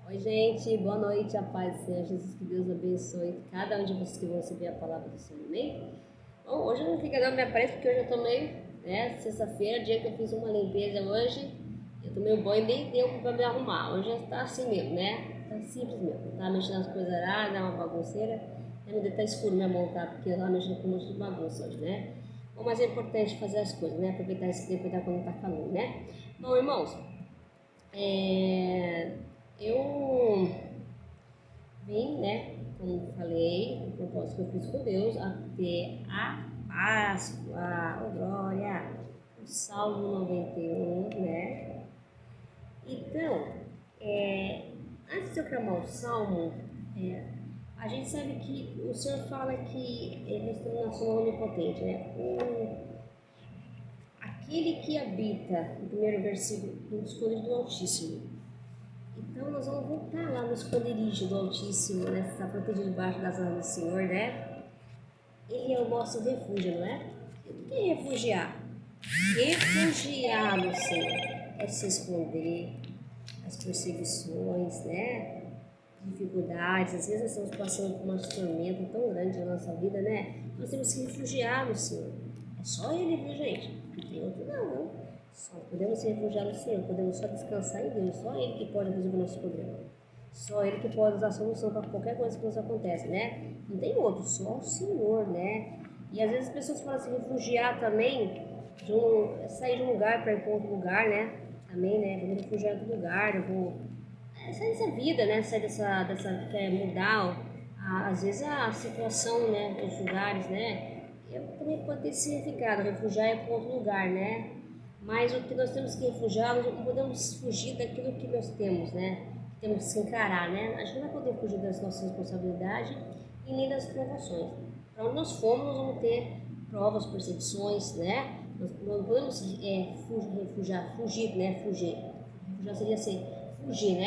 Oi, gente, boa noite, a paz do Senhor Jesus, que Deus abençoe cada um de vocês que vão receber a palavra do Senhor, amém? Bom, hoje eu não fico dando minha aparência porque hoje eu tomei, sexta-feira, dia que eu fiz uma limpeza hoje, eu tomei um banho e nem deu pra me arrumar, hoje tá assim mesmo, tá simples mesmo, tá mexendo as coisas aradas, uma bagunceira, meu dedo tá escuro minha mão, tá, porque eu tava mexendo com um monte de bagunça hoje, Bom, mas é importante fazer as coisas, aproveitar esse tempo e quando tá calor, Bom, irmãos, eu vim, como falei, o propósito que eu fiz com Deus, até a Páscoa, oh glória, o Salmo 91, Então, antes de eu clamar o Salmo, a gente sabe que o Senhor fala que nós estamos na sua onipotente, aquele que habita, no primeiro versículo, no esconderijo do Altíssimo. Então nós vamos voltar lá no esconderijo do Altíssimo, está protegido debaixo das asas do Senhor, Ele é o nosso refúgio, não é? O que é refugiar? Refugiar no Senhor é se esconder das perseguições, dificuldades. Às vezes nós estamos passando por uma tormenta tão grande na nossa vida, Nós temos que refugiar no Senhor. É só Ele, viu, gente? Não tem outro não. Só podemos se refugiar no Senhor, podemos só descansar em Deus. Só Ele que pode resolver o nosso problema. Só Ele que pode dar a solução para qualquer coisa que nos acontece, Não tem outro, só o Senhor, E às vezes as pessoas falam assim, refugiar também, sair de um lugar para ir para outro lugar, Também, vou me refugiar em outro lugar, eu vou sair dessa vida, Sair quer mudar, às vezes a situação, dos lugares, Eu também pode ter significado, refugiar é para outro lugar, Mas o que nós temos que refugiar, nós não podemos fugir daquilo que nós temos, Temos que encarar, A gente não vai poder fugir das nossas responsabilidades e nem das provações. Para onde nós formos, nós vamos ter provas, perseguições, Nós não podemos refugiar, fugir. Refugiar seria assim, fugir,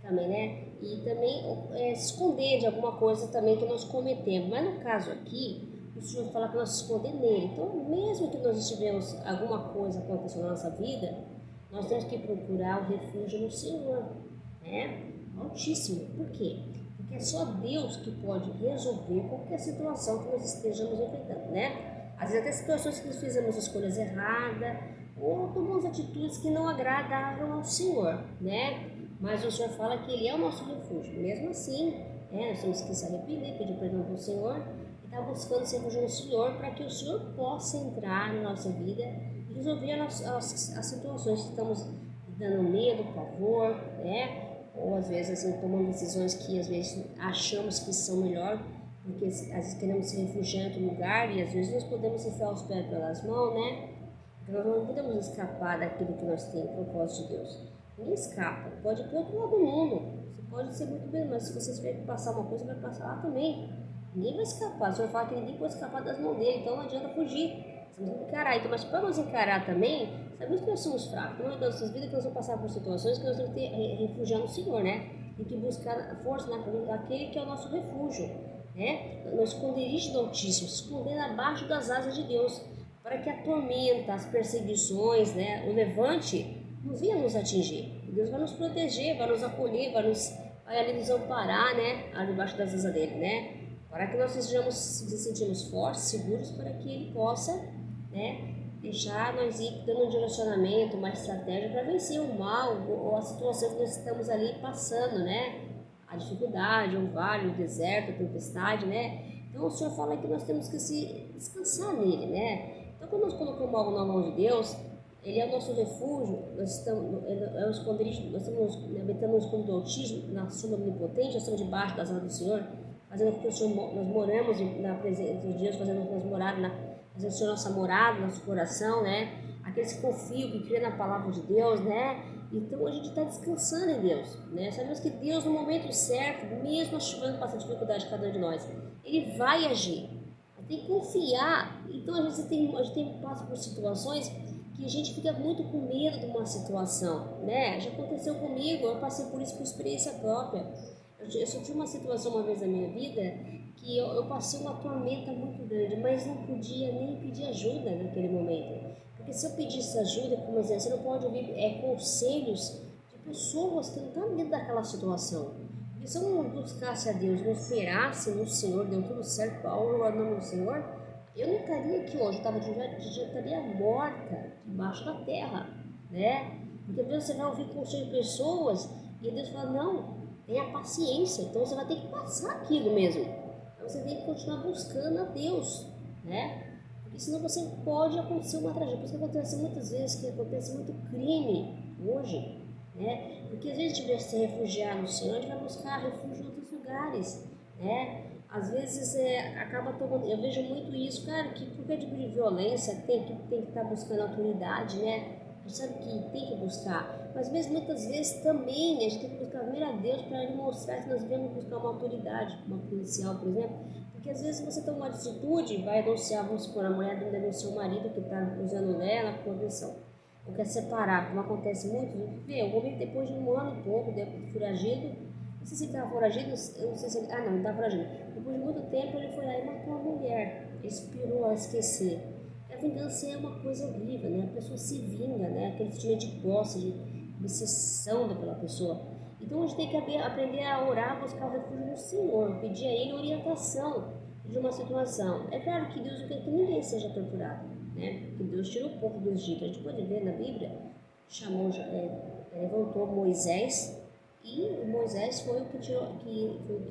Também, E também se esconder de alguma coisa também que nós cometemos. Mas no caso aqui, o Senhor fala para nós se esconder nele. Então, mesmo que nós estivermos alguma coisa acontecendo na nossa vida, nós temos que procurar o refúgio no Senhor, Altíssimo. Por quê? Porque é só Deus que pode resolver qualquer situação que nós estejamos enfrentando, Às vezes até situações que nós fizemos escolhas erradas ou tomamos atitudes que não agradaram ao Senhor, Mas o Senhor fala que Ele é o nosso refúgio. Mesmo assim, nós temos que se arrepender, pedir perdão para o Senhor e estar buscando se refúgio no Senhor para que o Senhor possa entrar na nossa vida e resolver as situações que estamos dando medo, pavor, Ou às vezes assim, tomando decisões que às vezes achamos que são melhor, porque às vezes queremos se refugiar em outro lugar e às vezes nós podemos enfiar os pés pelas mãos, Porque nós não podemos escapar daquilo que nós temos, o propósito de Deus. Ninguém escapa, pode ir para o outro lado do mundo, você pode ser muito bem, mas se você tiver que passar uma coisa, vai passar lá também. Ninguém vai escapar, o Senhor fala que ninguém pode escapar das mãos dele, então não adianta fugir. Você tem que encarar, então, mas para nós encarar também, sabemos que nós somos fracos, não é das nossas vidas que nós vamos passar por situações que nós temos que refugiar no Senhor, Tem que buscar força naquele que é o nosso refúgio, No esconderijo do Altíssimo, se esconder abaixo das asas de Deus, para que a tormenta, as perseguições, o levante não venha nos atingir. Deus vai nos proteger, vai nos acolher, vai ali nos amparar, Ali debaixo das asas dele, Para que nós sejamos, se sentimos fortes, seguros, para que ele possa, deixar nós ir dando um direcionamento, uma estratégia para vencer o mal ou a situação que nós estamos ali passando, A dificuldade, o vale, o deserto, a tempestade, Então o Senhor fala que nós temos que se descansar nele, Então quando nós colocamos algo na mão de Deus, Ele é o nosso refúgio, nós estamos, é o esconderijo, nós estamos habitando no esconderijo do Altíssimo, na sombra onipotente, nós estamos debaixo das asas do Senhor, fazendo com que o Senhor, nós moramos na presença de Deus, fazendo com que nós moramos fazendo o Senhor nossa morada, nosso coração, Aqueles que confiam, que crêem na palavra de Deus, Então a gente está descansando em Deus, Sabemos que Deus, no momento certo, mesmo nós estivermos passando dificuldade, cada um de nós, Ele vai agir. Tem que confiar. Então a gente passa por situações que a gente fica muito com medo de uma situação, Já aconteceu comigo, eu passei por isso por experiência própria. Eu senti uma situação uma vez na minha vida que eu passei uma tormenta muito grande, mas não podia nem pedir ajuda naquele momento. Porque se eu pedisse ajuda, como exemplo, você não pode ouvir conselhos de pessoas que não estão dentro daquela situação. Porque se eu não buscasse a Deus, não esperasse no Senhor, deu tudo certo, Paulo, o nome do Senhor, eu não estaria aqui hoje, já estaria morta debaixo da terra, né? Porque às vezes você vai ouvir conselho de pessoas e Deus fala, não, tenha paciência, então você vai ter que passar aquilo mesmo. Então você tem que continuar buscando a Deus, né? Porque senão você pode acontecer uma tragédia. Por isso que acontece muitas vezes, que acontece muito crime hoje, né? Porque às vezes a gente vai se refugiar no Senhor, a gente vai buscar refúgio em outros lugares, né? Às vezes acaba tomando, eu vejo muito isso, cara, que qualquer tipo de violência tem que estar buscando autoridade, né? A gente sabe que tem que buscar, mas mesmo muitas vezes também a gente tem que buscar primeiro a Deus para Ele mostrar se nós devemos buscar uma autoridade, uma policial, por exemplo, porque às vezes você toma uma atitude, vai denunciar, vamos supor, a mulher denuncia o marido que está usando ela por proteção, ou quer separar, como acontece muito, vê, o homem depois de um ano e pouco, foragido, não sei se ele estava foragido, eu não sei se ele, ele estava foragido, depois de muito tempo ele foi lá e matou a mulher, inspirou a esquecer. A vingança é uma coisa horrível, né? A pessoa se vinga, né? Aquele sentimento de posse, de obsessão daquela pessoa. Então a gente tem que aprender a orar, buscar o refúgio no Senhor, pedir a Ele orientação de uma situação. É claro que Deus não quer que ninguém seja torturado, né? Que Deus tirou o povo do Egito. A gente pode ver na Bíblia, levantou Moisés, e Moisés foi o que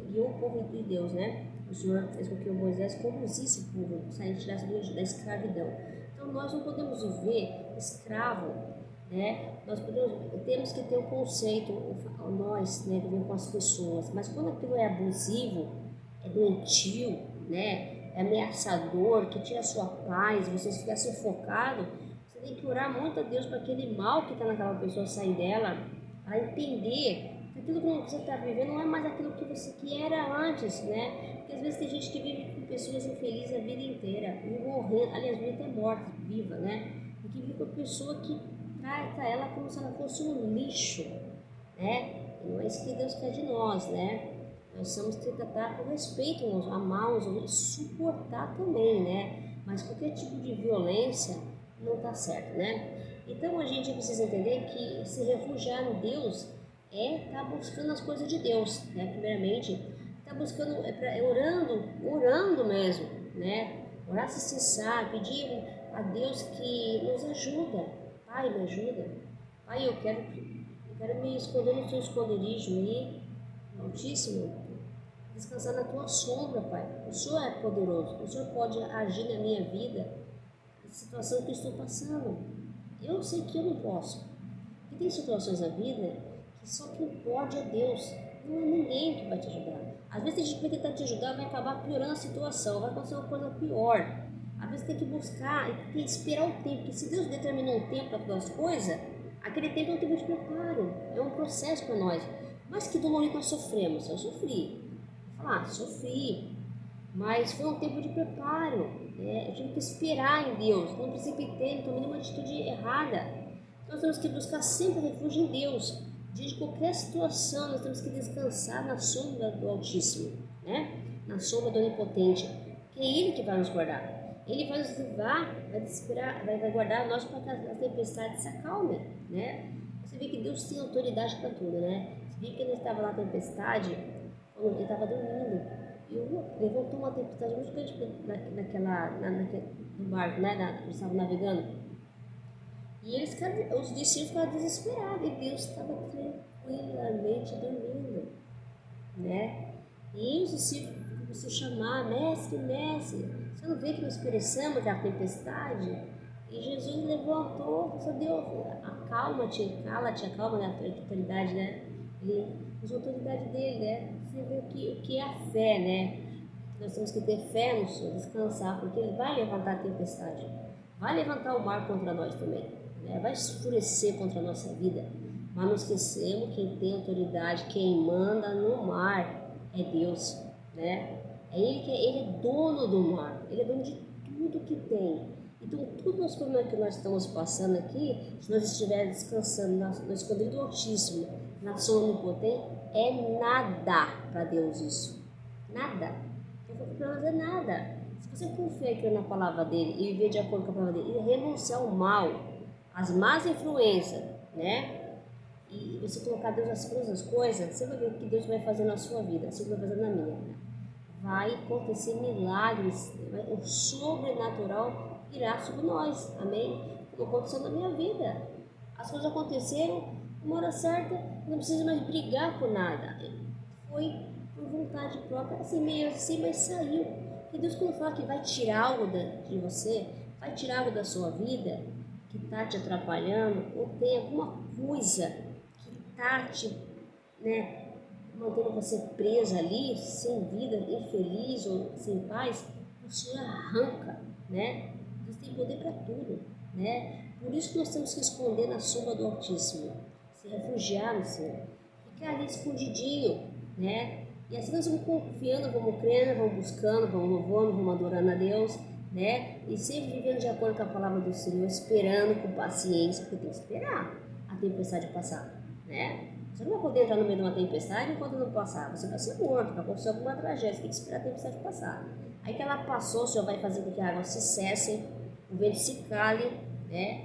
guiou o povo de Deus, né? O Senhor fez com que o Moisés conduzisse o povo, tirasse da escravidão. Então nós não podemos viver escravo, né? Temos que ter um conceito, nós, né, viver com as pessoas, mas quando aquilo é abusivo, é doentio, né? É ameaçador, que tira a sua paz, você fica sufocado, você tem que orar muito a Deus para aquele mal que está naquela pessoa sair dela, para entender que aquilo que você está vivendo não é mais aquilo que era antes, né? Porque às vezes tem gente que vive com pessoas infelizes a vida inteira, e morrendo, aliás, vive até morta, viva, né? E que vive com a pessoa que trata ela como se ela fosse um lixo, né? E não é isso que Deus quer de nós, né? Nós temos que tratar com respeito, amar os outros, suportar também, né? Mas qualquer tipo de violência não está certo, né? Então a gente precisa entender que se refugiar em Deus é estar buscando as coisas de Deus, né? Primeiramente, estar buscando, orando mesmo, né? Orar sem cessar, pedir a Deus que nos ajuda. Pai, me ajuda. Pai, eu quero me esconder no teu esconderijo aí, Altíssimo, descansar na tua sombra, Pai. O Senhor é poderoso, o Senhor pode agir na minha vida, na situação que eu estou passando. Eu sei que eu não posso. E tem situações na vida que só quem pode é Deus, não é ninguém que vai te ajudar. Às vezes a gente vai tentar te ajudar, vai acabar piorando a situação, vai acontecer uma coisa pior. Às vezes tem que buscar e tem que esperar o tempo, porque se Deus determinou um tempo para todas as coisas, aquele tempo é um tempo de preparo, é um processo para nós. Mas que dolorido nós sofremos, eu sofri. Sofri, mas foi um tempo de preparo, né? Eu tive que esperar em Deus, não precipitei, não tomei nenhuma atitude errada. Nós temos que buscar sempre refúgio em Deus. Diante de qualquer situação, nós temos que descansar na sombra do Altíssimo, né? Na sombra do Onipotente, que é Ele que vai nos guardar. Ele vai nos levar, vai guardar nós para que a tempestade se acalme, né? Você vê que Deus tem autoridade para tudo, né? Você vê que ele estava na tempestade, quando ele estava dormindo, e levantou uma tempestade muito grande no barco, né? Eles estavam navegando. E os discípulos ficaram desesperados, e Deus estava tranquilamente dormindo, né? E os discípulos começaram a chamar, mestre, você não vê que nós perecemos da tempestade? E Jesus levantou, só deu, acalma-te, cala-te, acalma, né? A autoridade, né? Ele usou a autoridade dele, né? Você vê o que é a fé, né? Nós temos que ter fé no Senhor, descansar, porque Ele vai levantar a tempestade, vai levantar o mar contra nós também, né? Vai escurecer contra a nossa vida, mas não esquecemos quem tem autoridade, quem manda no mar é Deus, né? Ele é dono do mar, Ele é dono de tudo que tem. Então, tudo os problemas que nós estamos passando aqui, se nós estivermos descansando no esconderijo do Altíssimo, na sombra do Onipotente, é nada para Deus isso. Nada. Para nós é nada. Se você confiar aqui na palavra dele e viver de acordo com a palavra dele, e renunciar ao mal, às más influências, né? e você colocar Deus acima das coisas, você vai ver o que Deus vai fazer na sua vida, assim como vai fazer na minha. Vai acontecer milagres, o sobrenatural irá sobre nós, amém? Como aconteceu na minha vida. As coisas aconteceram uma hora certa, não precisa mais brigar por nada. Foi por vontade própria, assim meio assim, mas saiu. E Deus, quando fala que vai tirar algo de você, vai tirar algo da sua vida, que está te atrapalhando, ou tem alguma coisa que está te, mantendo você presa ali, sem vida, infeliz ou sem paz, o Senhor arranca, Deus tem poder para tudo, Por isso nós temos que esconder na sombra do Altíssimo, se refugiar no Senhor, ficar ali escondidinho, E assim nós vamos confiando, vamos crendo, vamos buscando, vamos louvando, vamos adorando a Deus, E sempre vivendo de acordo com a palavra do Senhor, esperando com paciência, porque tem que esperar a tempestade passar, Você não vai poder entrar no meio de uma tempestade enquanto não passar. Você vai ser morto, vai acontecer alguma tragédia. Você tem que esperar a tempestade passar. Aí que ela passou, o Senhor vai fazer com que a água se cesse, o vento se cale,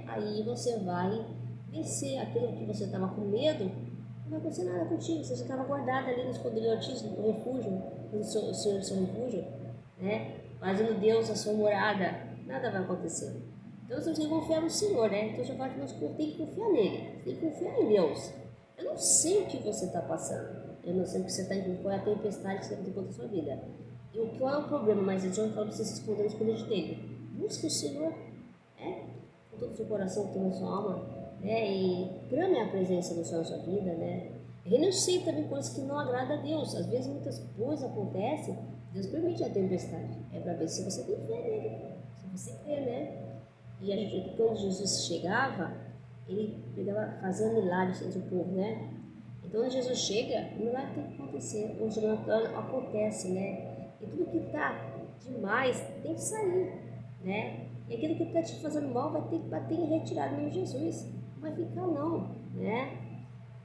Aí você vai vencer aquilo que você estava com medo. Não vai acontecer nada contigo. Você estava guardado ali no esconderijo, no refúgio, o Senhor, seu refúgio, Fazendo Deus a sua morada. Nada vai acontecer. Então você tem que confiar no Senhor, Então já fala que nós temos que confiar nele. Você tem que confiar em Deus. Eu não sei o que você está passando. Eu não sei o que você está entendendo, qual é a tempestade que você tem contra a sua vida. E qual é o problema, mas eu já falo para você se esconder no esconderijo dele. Busque o Senhor, com todo o seu coração, com toda a sua alma, E clame a presença do Senhor na sua vida, Renuncie também coisas que não agradam a Deus. Às vezes muitas coisas acontecem, Deus permite a tempestade. É para ver se você tem fé nele, se você crê, E a gente, quando Jesus chegava, ele fazia milagres entre o povo, Então, quando Jesus chega, o milagre tem que acontecer, o sobrenatural acontece, E tudo que está demais tem que sair, E aquilo que está te fazendo mal vai ter que bater em retirada em Jesus. Não vai ficar não,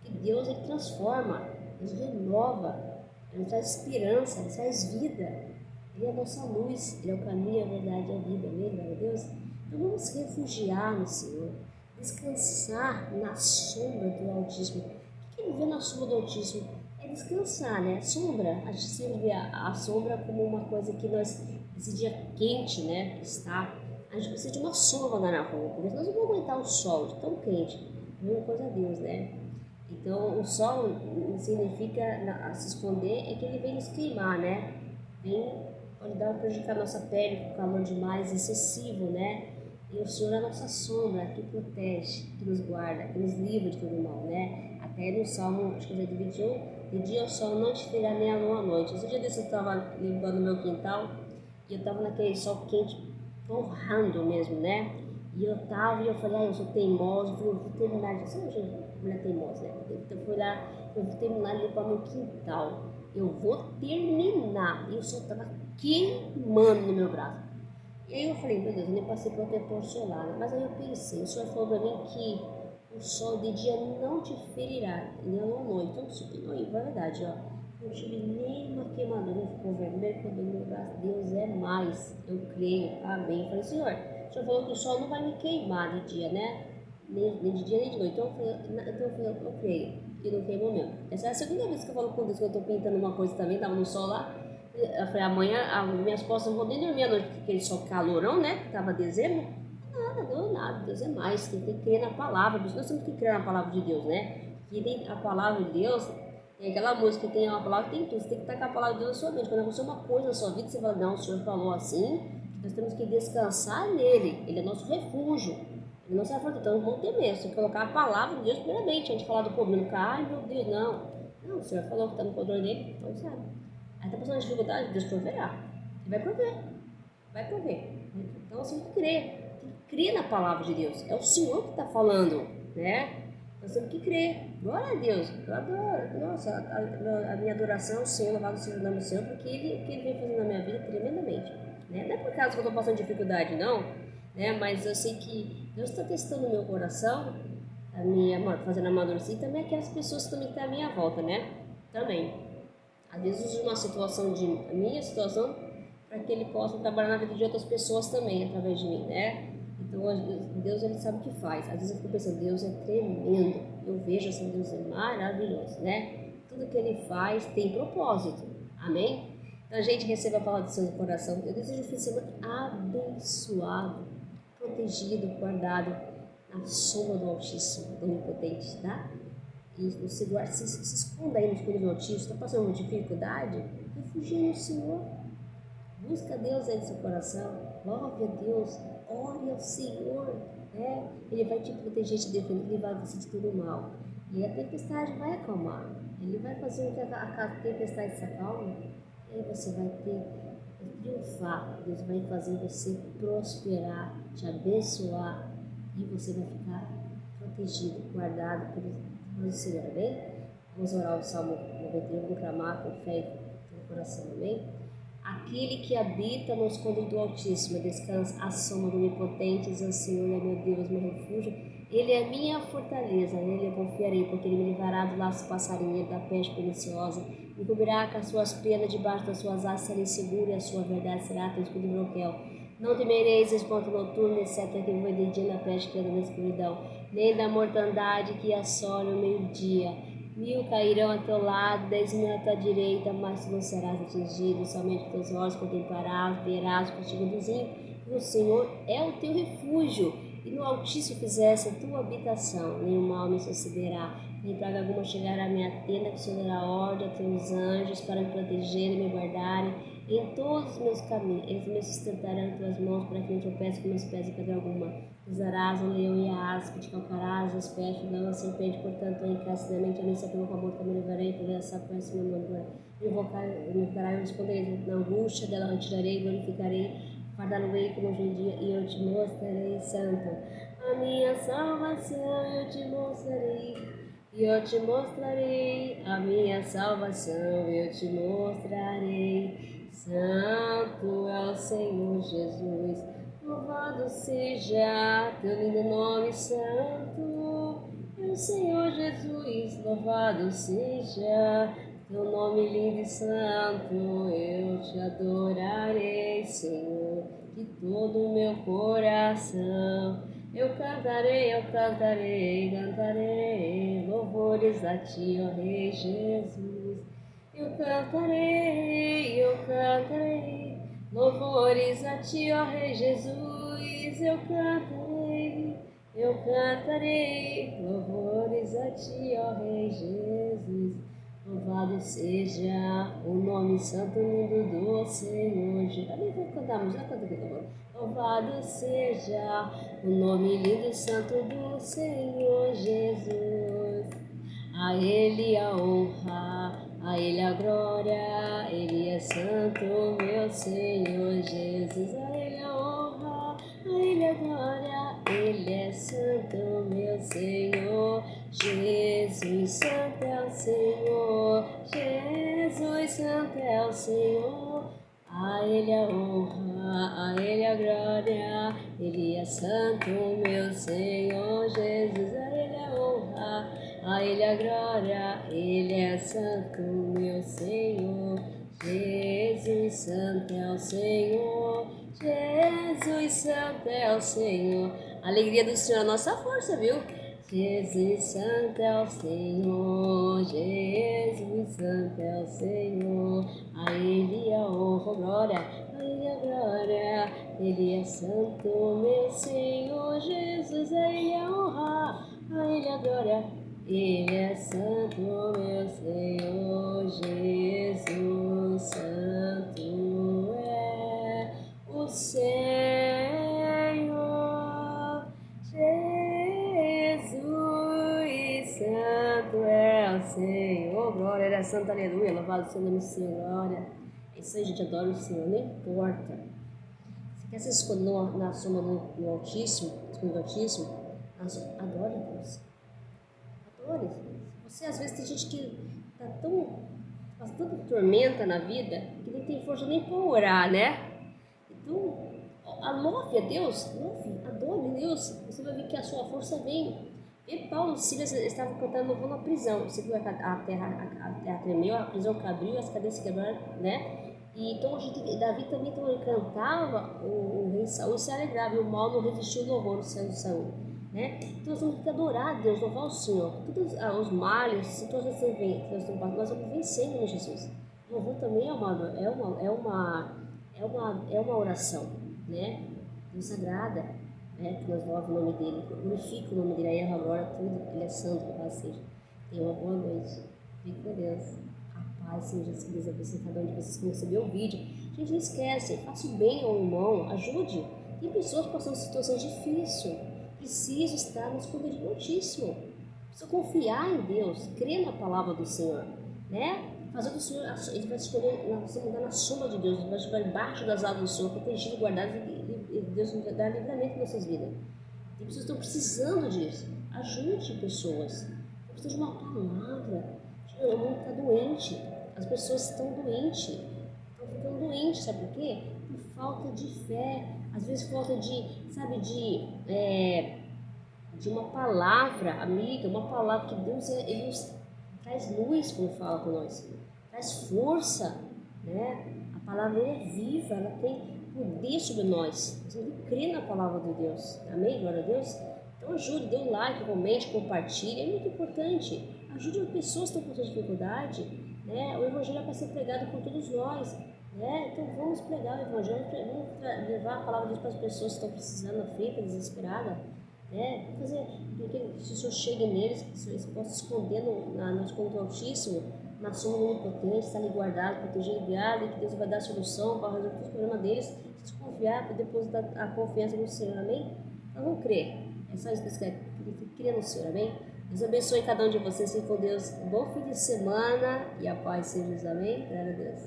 Que Deus, ele transforma, Deus renova, ele traz esperança, ele traz vida. Ele é a nossa luz, ele é o caminho, a verdade e a vida, amém, glória a Deus? Então vamos refugiar no Senhor, descansar na sombra do Altíssimo. O que é viver na sombra do Altíssimo? É descansar, Sombra, a gente sempre vê a sombra como uma coisa que nós, esse dia quente, que está, a gente precisa de uma sombra para andar na rua, porque nós não vamos aguentar o sol de tão quente. A mesma coisa a Deus, Então o sol significa se esconder, é que ele vem nos queimar, Pode dar prejudicar a nossa pele com calor demais, excessivo, E o Senhor é a nossa sombra, que protege, que nos guarda, que nos livra de todo mal, Até no Salmo, acho que é do 21, de dia o sol não te ferirá nem a lua à noite. Esse dia desse eu estava limpando o meu quintal e eu estava naquele sol quente, torrando mesmo, E eu falei, eu sou teimosa, eu vou terminar de... Sabe, gente, mulher teimosa, Então eu fui lá, eu vou terminar de limpar meu quintal. Eu vou terminar. E o sol estava queimando no meu braço. E aí eu falei, meu Deus, eu nem passei protetor solar, Mas aí eu pensei, o Senhor falou para mim que o sol de dia não te ferirá, nem a lua à noite. Então, não é verdade, Não tive nenhuma queimadura, ficou vermelho, cabelo no meu braço. Deus é mais, eu creio, amém. Eu falei, Senhor, o Senhor falou que o sol não vai me queimar de dia, Nem de dia nem de noite. Então eu creio. E não queimou mesmo. Essa é a segunda vez que eu falo com Deus, que eu estou pintando uma coisa também, estava no sol lá. Eu falei, amanhã minhas costas não vão nem dormir à noite, porque aquele sol calorão, que estava dezembro. Nada, deu nada. Deus é mais, tem que crer na palavra. Nós temos que crer na palavra de Deus, Que tem a palavra de Deus, tem aquela música que tem uma palavra, tem tudo. Você tem que estar com a palavra de Deus na sua mente. Quando aconteceu uma coisa na sua vida, você fala, não, o Senhor falou assim, nós temos que descansar nele. Ele é nosso refúgio. Ele não se afronta, então vamos ter mesmo. Você tem que colocar a palavra de Deus primeiramente, antes de falar do problema. Ai, meu Deus, não. Não, o Senhor falou que está no controle dele, então sabe. Aí está passando dificuldade, Deus proverá. Ele vai prover. Vai prover. Então você tem que crer. Tem que crer na palavra de Deus. É o Senhor que está falando, Nós temos que crer. Glória a Deus. Eu adoro. Nossa, a minha adoração ao Senhor, louvado seja o nome do Senhor, porque o que Ele vem fazendo na minha vida tremendamente. Não é por causa que eu estou passando dificuldade, não. Mas eu sei que Deus está testando o meu coração, fazendo amadurecer, e também aquelas pessoas que também estão à minha volta, Também. Às vezes usa uma situação a minha situação, para que Ele possa trabalhar na vida de outras pessoas também, através de mim, Então, Deus, ele sabe o que faz. Às vezes eu fico pensando, Deus é tremendo. Eu vejo assim, Deus é maravilhoso, né? Tudo que ele faz tem propósito. Amém? Então, a gente recebe a palavra do Senhor no coração. Eu desejo um fim de semana abençoado, protegido, guardado na sombra do Altíssimo, do Onipotente, tá? E você guarda, se esconda aí no escuro do Altíssimo. Está passando uma dificuldade? Refugie no Senhor. Busca Deus aí no seu coração. Louve a Deus. Ore ao Senhor. Né? Ele vai te proteger, te defender, ele vai você de todo mal. E a tempestade vai acalmar. Ele vai fazer com que a tempestade se acalme. E aí você vai triunfar. Deus vai fazer você prosperar, te abençoar. E você vai ficar protegido, guardado pelo Senhor. Amém? Vamos orar o Salmo 91, vamos clamar com fé no coração. Amém? Aquele que habita no esconderijo do Altíssimo, descansa à sombra do Onipotente, diz ao Senhor, é meu Deus, meu refúgio. Ele é minha fortaleza, nele eu confiarei, porque ele me livrará do laço passarinheiro, da peste perniciosa, me cobrirá com as suas penas, debaixo das suas asas serei seguro, e a sua verdade será teu escudo e broquel. Não temereis espanto noturno, exceto que voe de dia na peste que anda na escuridão, nem da mortandade que assola o meio-dia. 1000 cairão a teu lado, 10.000 à tua direita, mas tu não serás atingido. Somente teus olhos contemplarás, verás o castigo dos ímpios. O Senhor é o teu refúgio, e no Altíssimo fizesse a tua habitação. Nenhum mal me sucederá, nem praga alguma chegará à minha tenda, que o Senhor dará ordem a teus anjos para me protegerem e me guardarem em todos os meus caminhos. Eles me sustentarão em tuas mãos, para que não tropece com meus pés em pedra alguma. Pisarás o leão e a aspa, te calcarás os pés, filão a serpente, portanto, encarecidamente a mim, se pelo favor que eu me levarei, por essa conhece meu nome. Me invocará, eu responderei na angústia dela, eu tirarei, glorificarei, guardá-lo-ei como hoje em dia, e eu te mostrarei santo. A minha salvação eu te mostrarei, e eu te mostrarei, a minha salvação eu te mostrarei. Santo é o Senhor Jesus, louvado seja teu lindo nome, santo é o Senhor Jesus, louvado seja teu nome lindo e santo. Eu te adorarei, Senhor, de todo o meu coração. Eu cantarei, cantarei louvores a ti, ó Rei Jesus. Eu cantarei, louvores a ti, ó Rei Jesus. Eu cantarei, louvores a ti, ó Rei Jesus. Louvado seja o nome santo lindo do Senhor Jesus. Também vou cantar, mas já canta aqui agora. Louvado seja o nome lindo e santo do Senhor Jesus. A Ele a honra, a Ele a glória, Ele é santo, meu Senhor Jesus. A Ele a honra, a Ele a glória, Ele é santo, meu Senhor Jesus. Santo é o Senhor, Jesus, santo é o Senhor. A Ele a honra, a Ele a glória, Ele é santo, meu Senhor Jesus. A Ele a honra, a Ele a glória, Ele é santo, meu Senhor Jesus. Santo é o Senhor, Jesus, santo é o Senhor. A alegria do Senhor é a nossa força, viu? Jesus, santo é o Senhor, Jesus, santo é o Senhor. A Ele a honra, glória, a Ele a glória, Ele é santo, meu Senhor Jesus. A Ele a honra, a Ele a glória, Ele é santo, meu Senhor Jesus. Santo é o Senhor Jesus, santo é o Senhor. Glória, Ele é santo, aleluia. Louvado seja o nome do Senhor, glória. É isso aí, gente, adora o Senhor, não importa. Você quer se esconder na sombra do Altíssimo, esconder do Altíssimo? Adore a Deus. Adore. Você, às vezes, tem gente que faz tanta tormenta na vida que não tem força nem para orar, né? Então, louve a Deus, adore a Deus. Você vai ver que a sua força vem. E Paulo e Silas estavam cantando louvor na prisão. Você viu a terra tremeu, a prisão abriu, as cadeias se quebraram, né? E então Davi também, então, ele cantava, o rei Saul se alegrava, e o mal não resistiu ao louvor do Saul. Né? Então nós temos que adorar a Deus, louvar o Senhor. Todos os males, situações que nós vamos vencendo em Jesus. O louvor também é uma oração, né? Deus agrada, né? Que nós louvamos o nome dele, glorifica o nome dele, aí agora tudo, ele é santo, que seja. Tenha uma boa noite. Fique com Deus. A paz seja Deus abençoe cada um de vocês que recebeu o vídeo. Gente, não esquece, faça o bem ao irmão, ajude. Tem pessoas passando situações difíceis. Preciso estar no esconderijo altíssimo. Preciso confiar em Deus, crer na palavra do Senhor, né? Fazer do Senhor, ele vai escolher, nós vamos andar na sombra de Deus, vai estar embaixo das asas do Senhor, protegido, guardado, e Deus vai dar livramento em nossas vidas. Tem pessoas que estão precisando disso. Ajude pessoas. Precisa de uma palavra. O mundo está doente. As pessoas estão doentes. Estão ficando doentes, sabe por quê? Por falta de fé. Às vezes falta de, sabe, de uma palavra amiga, uma palavra que Deus ele nos traz luz quando fala com nós, traz força, né? A palavra é viva, ela tem poder sobre nós. Nós temos que crer na palavra de Deus. Amém? Glória a Deus. Então ajude, dê um like, comente, compartilhe, é muito importante. Ajude as pessoas que estão passando dificuldade, né? O Evangelho é para ser pregado por todos nós, né? Então vamos pregar o Evangelho, vamos levar a palavra de Deus para as pessoas que estão precisando, aflitas, desesperadas, né? Fazer que o Senhor chegue neles, que eles possam esconder no escondo altíssimo, na sombra do onipotente, estar ali guardado, protegido, guiado, e que Deus vai dar a solução para resolver os problemas deles, se confiar, para depositar a confiança no Senhor, amém? Então vamos crer. É só isso que você quer no Senhor, amém? Deus abençoe cada um de vocês, fique com Deus. Bom fim de semana e a paz seja, amém? Glória a Deus.